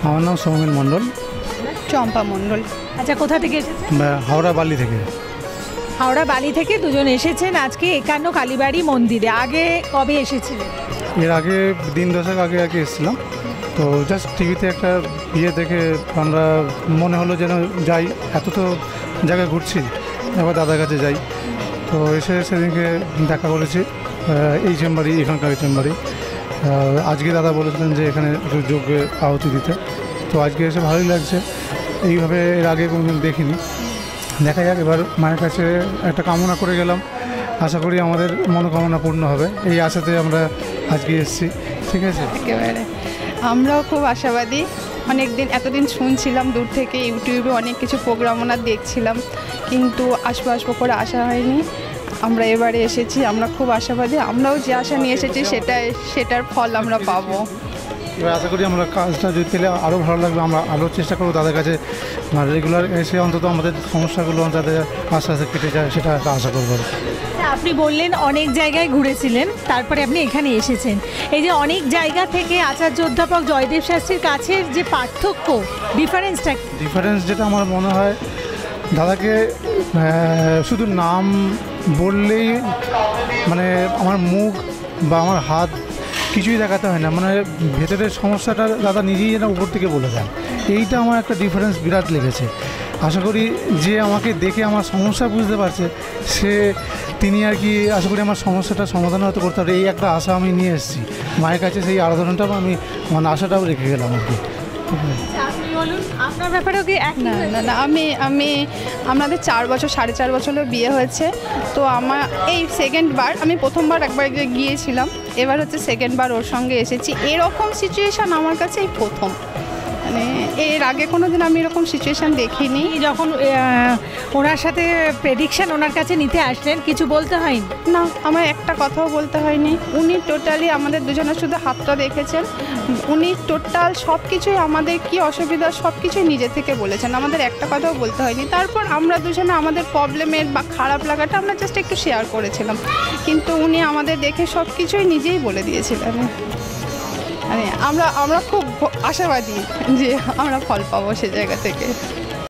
আমার নাম সৌমিল মণ্ডল। চম্পা মণ্ডল। আচ্ছা, কোথা থেকে এসেছেন? হাওড়া বালি থেকে। হাওড়া বালি থেকে দুজন এসেছেন আজকে একান্ন কালীবাড়ি মন্দিরে। আগে কবে এসেছিলেন? এর আগে দিন দশেক আগে এসেছিলাম। তো জাস্ট টিভিতে একটা দেখে আমরা মনে হলো যেন যাই, এত তো জায়গায় ঘুরছি, এবার দাদার কাছে যাই। তো এসে সেদিনকে দেখা করেছি এই চেম্বারই, এখানকার চেম্বারই। আজকে দাদা বলেছিলেন যে এখানে একটু যজ্ঞে আহুতি দিতে। তো আজকে এসে ভালোই লাগছে, এইভাবে এর আগে কোনোদিন দেখিনি। দেখা যাক, এবার মায়ের কাছে একটা কামনা করে গেলাম, আশা করি আমাদের মনোকামনা পূর্ণ হবে, এই আশাতে আমরা আজকে এসেছি। ঠিক আছে, একেবারে আমরাও খুব আশাবাদী। এতদিন শুনছিলাম দূর থেকে, ইউটিউবে অনেক কিছু প্রোগ্রাম ওনার দেখছিলাম, কিন্তু আসবো করে আসা হয়নি। আমরা এবারে এসেছি, আমরা খুব আশাবাদী। আমরাও যে আশা নিয়ে এসেছি সেটার ফল আমরা পাবো। এবার আশা করি আমরা কাজটা যদি পেলে আরও ভালো লাগবে। আমরা আরও চেষ্টা করবো তাদের কাছে রেগুলার এসে অন্তত আমাদের সমস্যাগুলো যাতে আস্তে আস্তে কেটে যায়, সেটা একটা আশা করবো। আপনি বললেন অনেক জায়গায় ঘুরেছিলেন, তারপরে আপনি এখানে এসেছেন। এই যে অনেক জায়গা থেকে আচার্য অধ্যাপক জয়দেব শাস্ত্রীর কাছের যে পার্থক্য, ডিফারেন্স যেটা আমার মনে হয়, দাদাকে শুধু নাম বললেই মানে আমার মুখ বা আমার হাত কিছুই দেখাতে হয় না, মানে ভেতরের সমস্যাটা দাদা নিজেই যেন উপর থেকে বলে দেন। এইটা আমার একটা ডিফারেন্স বিরাট লেগেছে। আশা করি যে আমাকে দেখে আমার সমস্যা বুঝতে পারছে, তিনি আর কি আশা করি আমার সমস্যাটা সমাধান হয়তো করতে পারে, এই একটা আশা আমি নিয়ে এসেছি মায়ের কাছে। সেই আরাধনাটাও আমি মানে আশাটাও রেখে গেলাম আর কি। আপনার ব্যাপারেও কি? না, আমি আমাদের 4 বছর 4.5 বছরের বিয়ে হয়েছে। তো আমার এই সেকেন্ডবার, আমি প্রথমবার একবার গিয়েছিলাম, এবার হচ্ছে সেকেন্ডবার ওর সঙ্গে এসেছি। এরকম সিচুয়েশান আমার কাছে এই প্রথম, মানে এর আগে কোনো দিন আমি এরকম সিচুয়েশান দেখিনি। যখন ওনার সাথে প্রেডিকশান ওনার কাছে নিতে আসলেন, কিছু বলতে হয়নি? না, আমার একটা কথাও বলতে হয়নি। উনি টোটালি আমাদের দুজনের শুধু হাতটা দেখেছেন, উনি টোটাল সব কিছুই আমাদের কি অসুবিধা সব কিছুই নিজে থেকে বলেছেন, আমাদের একটা কথাও বলতে হয়নি। তারপর আমরা দুজনে আমাদের প্রবলেমের বা খারাপ লাগাটা আমরা জাস্ট একটু শেয়ার করেছিলাম, কিন্তু উনি আমাদের দেখে সব কিছুই নিজেই বলে দিয়েছিলেন। মানে আমরা খুব আশাবাদী যে আমরা ফল পাবো সে জায়গা থেকে।